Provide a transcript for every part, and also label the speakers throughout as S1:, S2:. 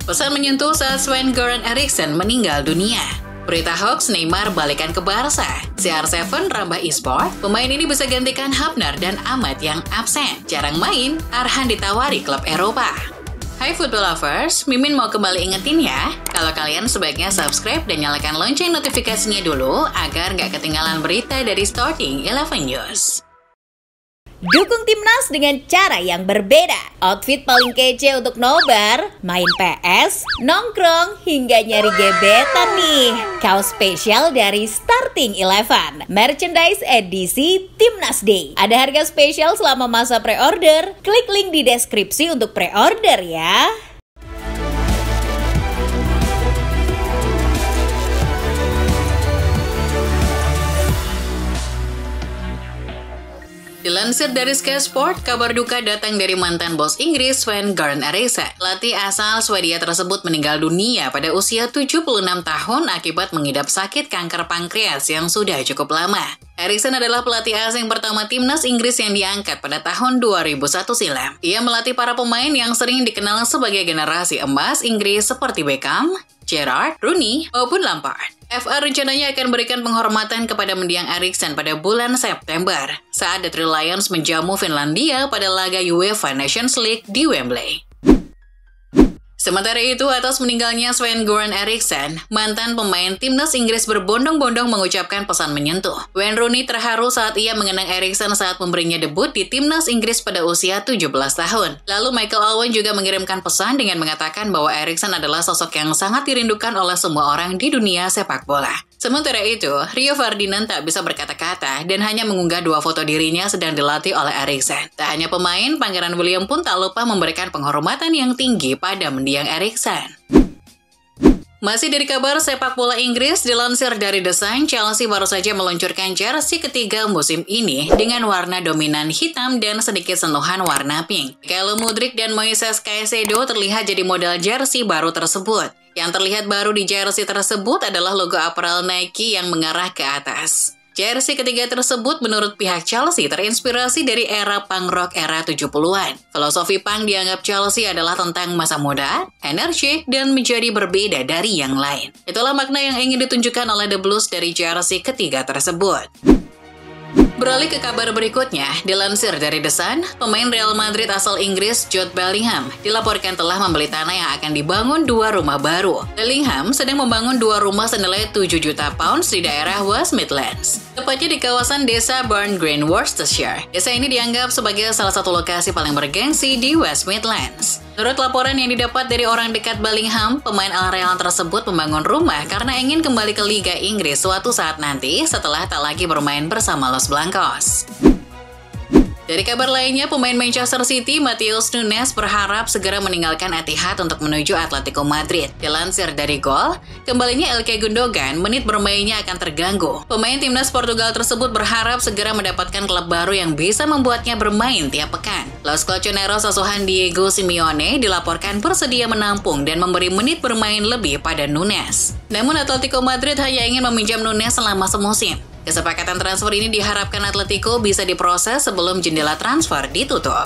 S1: Pesan menyentuh saat Sven-Göran Eriksson meninggal dunia. Berita hoax Neymar balikan ke Barca. CR7 rambah e-sport, pemain ini bisa gantikan Hapner dan Ahmad yang absen. Jarang main, Arhan ditawari klub Eropa. Hai football lovers, Mimin mau kembali ingetin ya, kalau kalian sebaiknya subscribe dan nyalakan lonceng notifikasinya dulu agar nggak ketinggalan berita dari Starting 11 News.
S2: Dukung timnas dengan cara yang berbeda. Outfit paling kece untuk nobar, main PS, nongkrong, hingga nyari gebetan nih. Kaos spesial dari Starting 11, merchandise edisi Timnas Day. Ada harga spesial selama masa pre-order. Klik link di deskripsi untuk pre-order ya.
S1: Dilansir dari Sky Sport, kabar duka datang dari mantan bos Inggris Sven-Göran Eriksson. Pelatih asal Swedia tersebut meninggal dunia pada usia 76 tahun akibat mengidap sakit kanker pankreas yang sudah cukup lama. Eriksson adalah pelatih asing pertama timnas Inggris yang diangkat pada tahun 2001 silam. Ia melatih para pemain yang sering dikenal sebagai generasi emas Inggris seperti Beckham, Gerrard, Rooney, maupun Lampard. FA rencananya akan berikan penghormatan kepada mendiang Eriksson pada bulan September saat The Three Lions menjamu Finlandia pada laga UEFA Nations League di Wembley. Sementara itu, atas meninggalnya Sven-Göran Eriksson, mantan pemain timnas Inggris berbondong-bondong mengucapkan pesan menyentuh. Wayne Rooney terharu saat ia mengenang Eriksson saat memberinya debut di timnas Inggris pada usia 17 tahun. Lalu Michael Owen juga mengirimkan pesan dengan mengatakan bahwa Eriksson adalah sosok yang sangat dirindukan oleh semua orang di dunia sepak bola. Sementara itu, Rio Ferdinand tak bisa berkata-kata dan hanya mengunggah 2 foto dirinya sedang dilatih oleh Eriksson. Tak hanya pemain, Pangeran William pun tak lupa memberikan penghormatan yang tinggi pada mendiang Eriksson. Masih dari kabar sepak bola Inggris, dilansir dari The Sun, Chelsea baru saja meluncurkan jersey ketiga musim ini dengan warna dominan hitam dan sedikit sentuhan warna pink. Kyle Mudryk dan Moises Caicedo terlihat jadi model jersey baru tersebut. Yang terlihat baru di jersey tersebut adalah logo apparel Nike yang mengarah ke atas. Jersey ketiga tersebut menurut pihak Chelsea terinspirasi dari era punk rock era 70-an. Filosofi punk dianggap Chelsea adalah tentang masa muda, energik, dan menjadi berbeda dari yang lain. Itulah makna yang ingin ditunjukkan oleh The Blues dari jersey ketiga tersebut. Beralih ke kabar berikutnya, dilansir dari The Sun, pemain Real Madrid asal Inggris Jude Bellingham dilaporkan telah membeli tanah yang akan dibangun 2 rumah baru. Bellingham sedang membangun 2 rumah senilai 7 juta pounds di daerah West Midlands, tepatnya di kawasan desa Burn Green, Worcestershire. Desa ini dianggap sebagai salah satu lokasi paling bergengsi di West Midlands. Menurut laporan yang didapat dari orang dekat Bellingham, pemain Al Real tersebut membangun rumah karena ingin kembali ke Liga Inggris suatu saat nanti setelah tak lagi bermain bersama Los Blancos. Dari kabar lainnya, pemain Manchester City Matheus Nunes berharap segera meninggalkan Etihad untuk menuju Atletico Madrid. Dilansir dari Gol, kembalinya Ilkay Gundogan, menit bermainnya akan terganggu. Pemain timnas Portugal tersebut berharap segera mendapatkan klub baru yang bisa membuatnya bermain tiap pekan. Los Colchoneros asuhan Diego Simeone dilaporkan bersedia menampung dan memberi menit bermain lebih pada Nunes. Namun Atletico Madrid hanya ingin meminjam Nunes selama semusim. Kesepakatan transfer ini diharapkan Atletico bisa diproses sebelum jendela transfer ditutup.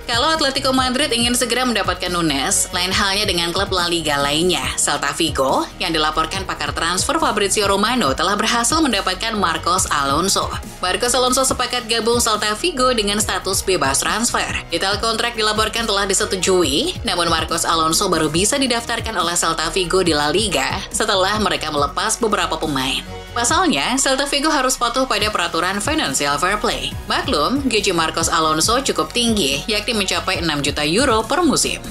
S1: Kalau Atletico Madrid ingin segera mendapatkan Nunes, lain halnya dengan klub La Liga lainnya. Celta Vigo, yang dilaporkan pakar transfer Fabrizio Romano telah berhasil mendapatkan Marcos Alonso. Marcos Alonso sepakat gabung Celta Vigo dengan status bebas transfer. Detail kontrak dilaporkan telah disetujui, namun Marcos Alonso baru bisa didaftarkan oleh Celta Vigo di La Liga setelah mereka melepas beberapa pemain. Pasalnya, Celta Vigo harus patuh pada peraturan Financial Fair Play. Maklum, gaji Marcos Alonso cukup tinggi, yakni mencapai 6 juta euro per musim.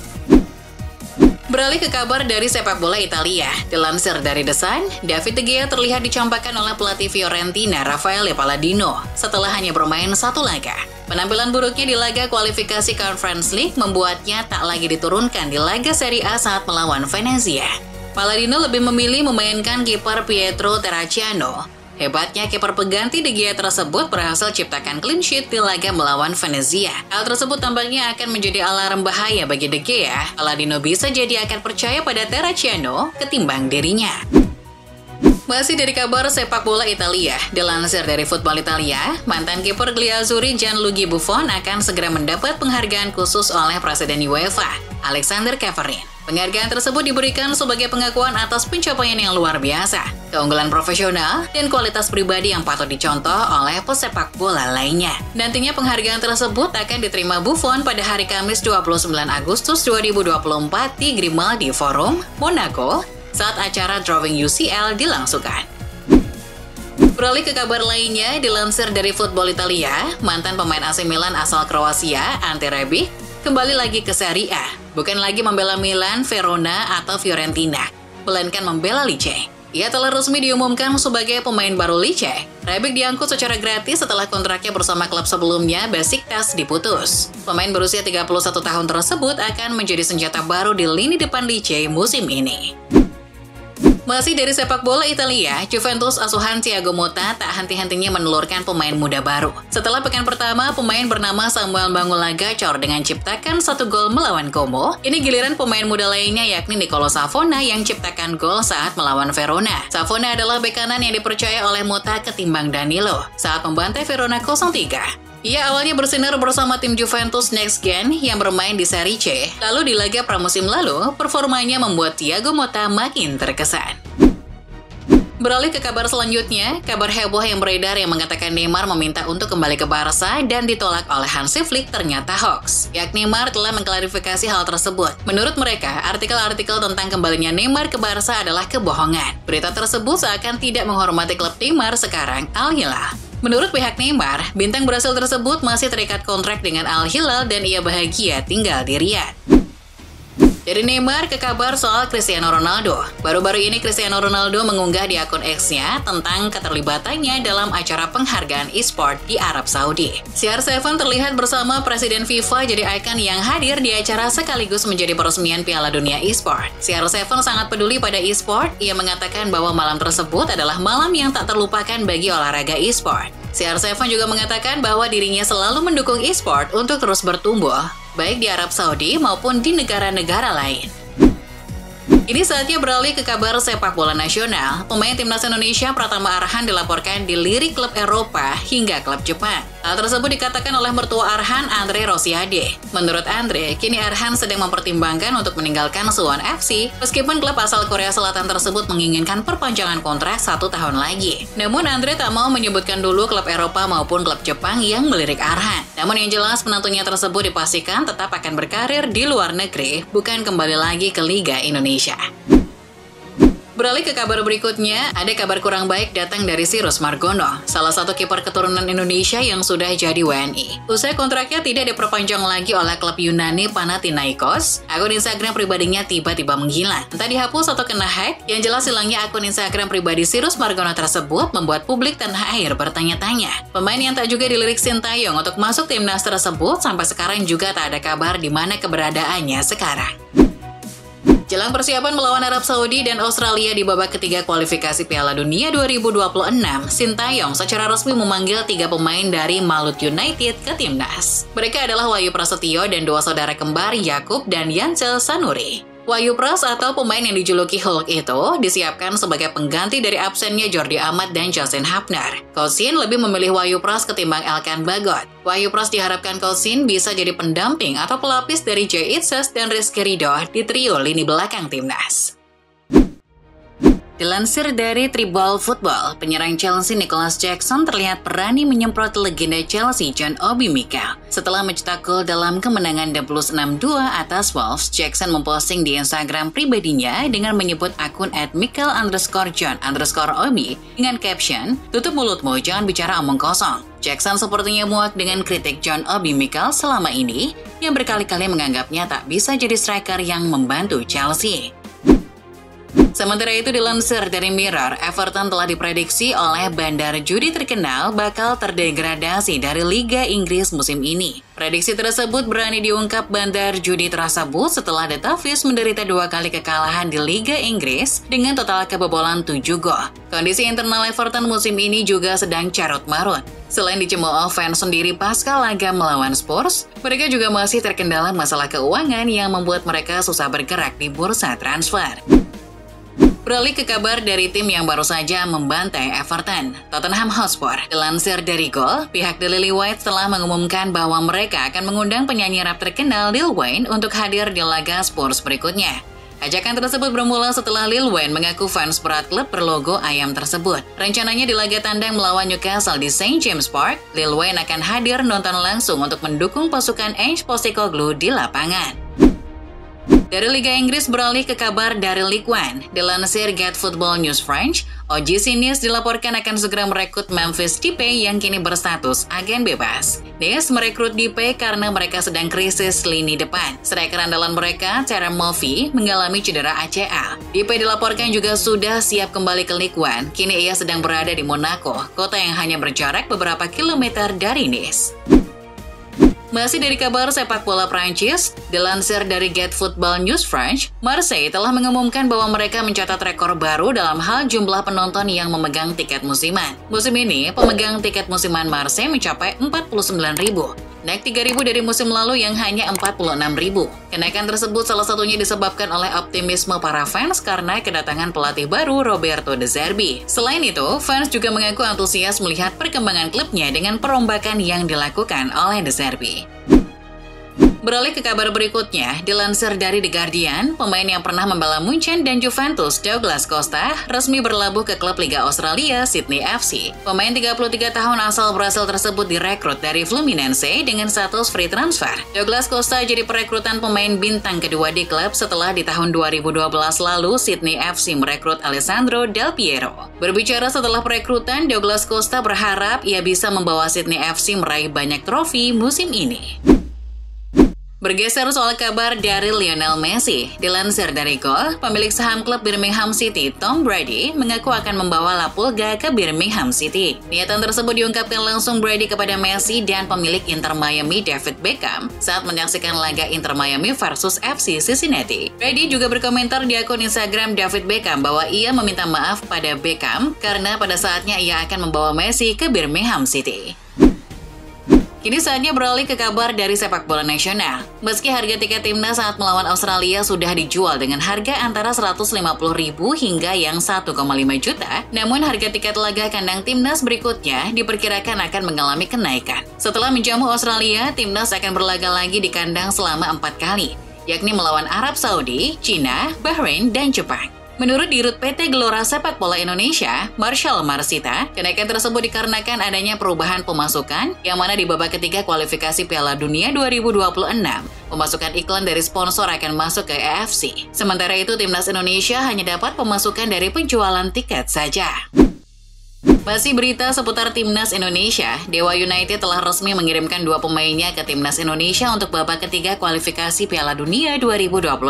S1: Beralih ke kabar dari sepak bola Italia. Dilansir dari The Sun, David De Gea terlihat dicampakkan oleh pelatih Fiorentina Raffaele Palladino setelah hanya bermain 1 laga. Penampilan buruknya di laga kualifikasi Conference League membuatnya tak lagi diturunkan di laga Serie A saat melawan Venezia. Palladino lebih memilih memainkan kiper Pietro Terracciano. Hebatnya, kiper pengganti De Gea tersebut berhasil ciptakan clean sheet di laga melawan Venezia. Hal tersebut tampaknya akan menjadi alarm bahaya bagi De Gea. Palladino bisa jadi akan percaya pada Terracciano ketimbang dirinya. Masih dari kabar sepak bola Italia, dilansir dari Football Italia, mantan kiper Gliazzurri Gianluigi Buffon akan segera mendapat penghargaan khusus oleh Presiden UEFA, Alexander Ceferin. Penghargaan tersebut diberikan sebagai pengakuan atas pencapaian yang luar biasa, keunggulan profesional, dan kualitas pribadi yang patut dicontoh oleh pesepak bola lainnya. Nantinya penghargaan tersebut akan diterima Buffon pada hari Kamis 29 Agustus 2024 di Grimaldi Forum, Monaco, saat acara Drawing UCL dilangsungkan. Beralih ke kabar lainnya, dilansir dari Football Italia, mantan pemain AC Milan asal Kroasia, Ante Rebic, kembali lagi ke Serie A. Bukan lagi membela Milan, Verona, atau Fiorentina, melainkan membela Lecce. Ia telah resmi diumumkan sebagai pemain baru Lecce. Rebic diangkut secara gratis setelah kontraknya bersama klub sebelumnya, Besiktas, diputus. Pemain berusia 31 tahun tersebut akan menjadi senjata baru di lini depan Lecce musim ini. Masih dari sepak bola Italia, Juventus asuhan Thiago Motta tak henti-hentinya menelurkan pemain muda baru. Setelah pekan pertama, pemain bernama Samuel Mangula gacor dengan ciptakan 1 gol melawan Como. Ini giliran pemain muda lainnya yakni Nicolo Savona yang ciptakan gol saat melawan Verona. Savona adalah bek kanan yang dipercaya oleh Motta ketimbang Danilo saat membantai Verona 0-3. Ia awalnya bersinar bersama tim Juventus Next Gen yang bermain di Serie C. Lalu di laga pramusim lalu, performanya membuat Thiago Motta makin terkesan. Beralih ke kabar selanjutnya, kabar heboh yang beredar yang mengatakan Neymar meminta untuk kembali ke Barca dan ditolak oleh Hansi Flick ternyata hoax. Pihak Neymar telah mengklarifikasi hal tersebut. Menurut mereka, artikel-artikel tentang kembalinya Neymar ke Barca adalah kebohongan. Berita tersebut seakan tidak menghormati klub Neymar sekarang, Al Hilal. Menurut pihak Neymar, bintang Brasil tersebut masih terikat kontrak dengan Al Hilal dan ia bahagia tinggal di Riyadh. Dari Neymar ke kabar soal Cristiano Ronaldo. Baru-baru ini Cristiano Ronaldo mengunggah di akun X-nya tentang keterlibatannya dalam acara penghargaan e-sport di Arab Saudi. CR7 terlihat bersama Presiden FIFA jadi ikon yang hadir di acara sekaligus menjadi peresmian Piala Dunia e-sport. CR7 sangat peduli pada e-sport. Ia mengatakan bahwa malam tersebut adalah malam yang tak terlupakan bagi olahraga e-sport. CR7 juga mengatakan bahwa dirinya selalu mendukung e-sport untuk terus bertumbuh, baik di Arab Saudi maupun di negara-negara lain. Ini saatnya beralih ke kabar sepak bola nasional. Pemain timnas Indonesia Pratama Arhan dilaporkan dilirik klub Eropa hingga klub Jepang. Hal tersebut dikatakan oleh mertua Arhan, Andre Rosiade. Menurut Andre, kini Arhan sedang mempertimbangkan untuk meninggalkan Suwon FC, meskipun klub asal Korea Selatan tersebut menginginkan perpanjangan kontrak 1 tahun lagi. Namun Andre tak mau menyebutkan dulu klub Eropa maupun klub Jepang yang melirik Arhan. Namun yang jelas menantunya tersebut dipastikan tetap akan berkarir di luar negeri, bukan kembali lagi ke Liga Indonesia. Beralih ke kabar berikutnya, ada kabar kurang baik datang dari Sirus Margono, salah satu kiper keturunan Indonesia yang sudah jadi WNI. Usai kontraknya tidak diperpanjang lagi oleh klub Yunani Panathinaikos, akun Instagram pribadinya tiba-tiba menghilang. Entah dihapus atau kena hack, yang jelas hilangnya akun Instagram pribadi Sirus Margono tersebut membuat publik tanah air bertanya-tanya. Pemain yang tak juga dilirik Sintayong untuk masuk timnas tersebut sampai sekarang juga tak ada kabar di mana keberadaannya sekarang. Jelang persiapan melawan Arab Saudi dan Australia di babak ketiga kualifikasi Piala Dunia 2026, Sintayong secara resmi memanggil 3 pemain dari Malut United ke timnas. Mereka adalah Wahyu Prasetyo dan 2 saudara kembar Yakub dan Yancel Sanuri. Wahyu Pras atau pemain yang dijuluki Hulk itu disiapkan sebagai pengganti dari absennya Jordi Amat dan Justin Hapner. Coach Shin lebih memilih Wahyu Pras ketimbang Elkan Bagot. Wahyu Pras diharapkan Coach Shin bisa jadi pendamping atau pelapis dari Jay Itzes dan Rizky Ridho di trio lini belakang timnas. Dilansir dari Tribal Football, penyerang Chelsea Nicholas Jackson terlihat berani menyemprot legenda Chelsea John Obi Mikel. Setelah mencetak gol dalam kemenangan 26-2 atas Wolves, Jackson memposting di Instagram pribadinya dengan menyebut akun @Mikel_John_Obi dengan caption, "Tutup mulutmu, jangan bicara omong kosong." Jackson sepertinya muak dengan kritik John Obi Mikel selama ini yang berkali-kali menganggapnya tak bisa jadi striker yang membantu Chelsea. Sementara itu dilansir dari Mirror, Everton telah diprediksi oleh bandar judi terkenal bakal terdegradasi dari Liga Inggris musim ini. Prediksi tersebut berani diungkap bandar judi tersebut setelah The Toffees menderita 2 kali kekalahan di Liga Inggris dengan total kebobolan 7 gol. Kondisi internal Everton musim ini juga sedang carut-marut. Selain dicemooh fans sendiri pasca laga melawan Spurs, mereka juga masih terkendala masalah keuangan yang membuat mereka susah bergerak di bursa transfer. Beralih ke kabar dari tim yang baru saja membantai Everton, Tottenham Hotspur. Dilansir dari Goal, pihak The Lily-Whites telah mengumumkan bahwa mereka akan mengundang penyanyi rap terkenal Lil Wayne untuk hadir di laga Spurs berikutnya. Ajakan tersebut bermula setelah Lil Wayne mengaku fans berat klub berlogo ayam tersebut. Rencananya di laga tandang melawan Newcastle di St. James Park, Lil Wayne akan hadir nonton langsung untuk mendukung pasukan Ange Postecoglou di lapangan. Dari Liga Inggris beralih ke kabar dari Ligue 1. Dilansir Get Football News French, OGC Nice dilaporkan akan segera merekrut Memphis Depay yang kini berstatus agen bebas. Nice merekrut Depay karena mereka sedang krisis lini depan. Striker andalan mereka, Terem Moffi, mengalami cedera ACL. Depay dilaporkan juga sudah siap kembali ke Ligue 1. Kini ia sedang berada di Monaco, kota yang hanya berjarak beberapa kilometer dari Nice. Masih dari kabar sepak bola Prancis, dilansir dari Get Football News French, Marseille telah mengumumkan bahwa mereka mencatat rekor baru dalam hal jumlah penonton yang memegang tiket musiman. Musim ini, pemegang tiket musiman Marseille mencapai 49.000, naik 3.000 dari musim lalu yang hanya 46.000. Kenaikan tersebut salah satunya disebabkan oleh optimisme para fans karena kedatangan pelatih baru Roberto De Zerbi. Selain itu, fans juga mengaku antusias melihat perkembangan klubnya dengan perombakan yang dilakukan oleh De Zerbi. Beralih ke kabar berikutnya, dilansir dari The Guardian, pemain yang pernah membela Munchen dan Juventus, Douglas Costa, resmi berlabuh ke klub Liga Australia, Sydney FC. Pemain 33 tahun asal Brasil tersebut direkrut dari Fluminense dengan status free transfer. Douglas Costa jadi perekrutan pemain bintang kedua di klub setelah di tahun 2012 lalu Sydney FC merekrut Alessandro Del Piero. Berbicara setelah perekrutan, Douglas Costa berharap ia bisa membawa Sydney FC meraih banyak trofi musim ini. Bergeser soal kabar dari Lionel Messi, dilansir dari Goal, pemilik saham klub Birmingham City, Tom Brady, mengaku akan membawa La Pulga ke Birmingham City. Niatan tersebut diungkapkan langsung Brady kepada Messi dan pemilik Inter Miami David Beckham saat menyaksikan laga Inter Miami versus FC Cincinnati. Brady juga berkomentar di akun Instagram David Beckham bahwa ia meminta maaf pada Beckham karena pada saatnya ia akan membawa Messi ke Birmingham City. Kini saatnya beralih ke kabar dari sepak bola nasional. Meski harga tiket timnas saat melawan Australia sudah dijual dengan harga antara 150.000 hingga yang 1,5 juta, namun harga tiket laga kandang timnas berikutnya diperkirakan akan mengalami kenaikan. Setelah menjamu Australia, timnas akan berlaga lagi di kandang selama 4 kali, yakni melawan Arab Saudi, Cina, Bahrain, dan Jepang. Menurut Dirut PT Gelora Sepak Bola Indonesia, Marshall Marsita, kenaikan tersebut dikarenakan adanya perubahan pemasukan yang mana di babak ketiga kualifikasi Piala Dunia 2026, pemasukan iklan dari sponsor akan masuk ke AFC. Sementara itu, timnas Indonesia hanya dapat pemasukan dari penjualan tiket saja. Masih berita seputar Timnas Indonesia, Dewa United telah resmi mengirimkan 2 pemainnya ke Timnas Indonesia untuk babak ketiga kualifikasi Piala Dunia 2026.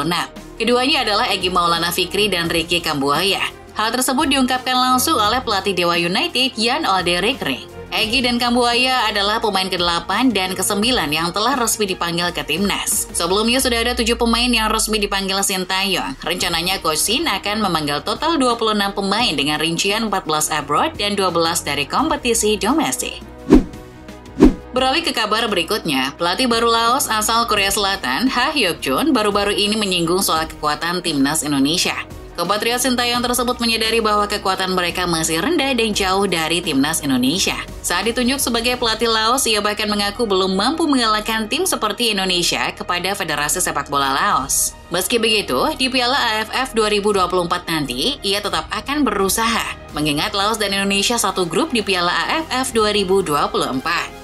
S1: Keduanya adalah Egy Maulana Fikri dan Ricky Kambuaya. Hal tersebut diungkapkan langsung oleh pelatih Dewa United, Jan Alderich Ring. Egy dan Kambuaya adalah pemain ke-8 dan ke-9 yang telah resmi dipanggil ke timnas. Sebelumnya sudah ada 7 pemain yang resmi dipanggil Sintayong. Rencananya Coach Shin akan memanggil total 26 pemain dengan rincian 14 abroad dan 12 dari kompetisi domestik. Beralih ke kabar berikutnya, pelatih baru Laos asal Korea Selatan, Ha Hyuk-jun, baru-baru ini menyinggung soal kekuatan timnas Indonesia. Kompatriot Sintayong tersebut menyadari bahwa kekuatan mereka masih rendah dan jauh dari timnas Indonesia. Saat ditunjuk sebagai pelatih Laos, ia bahkan mengaku belum mampu mengalahkan tim seperti Indonesia kepada Federasi Sepak Bola Laos. Meski begitu, di Piala AFF 2024 nanti, ia tetap akan berusaha, mengingat Laos dan Indonesia satu grup di Piala AFF 2024.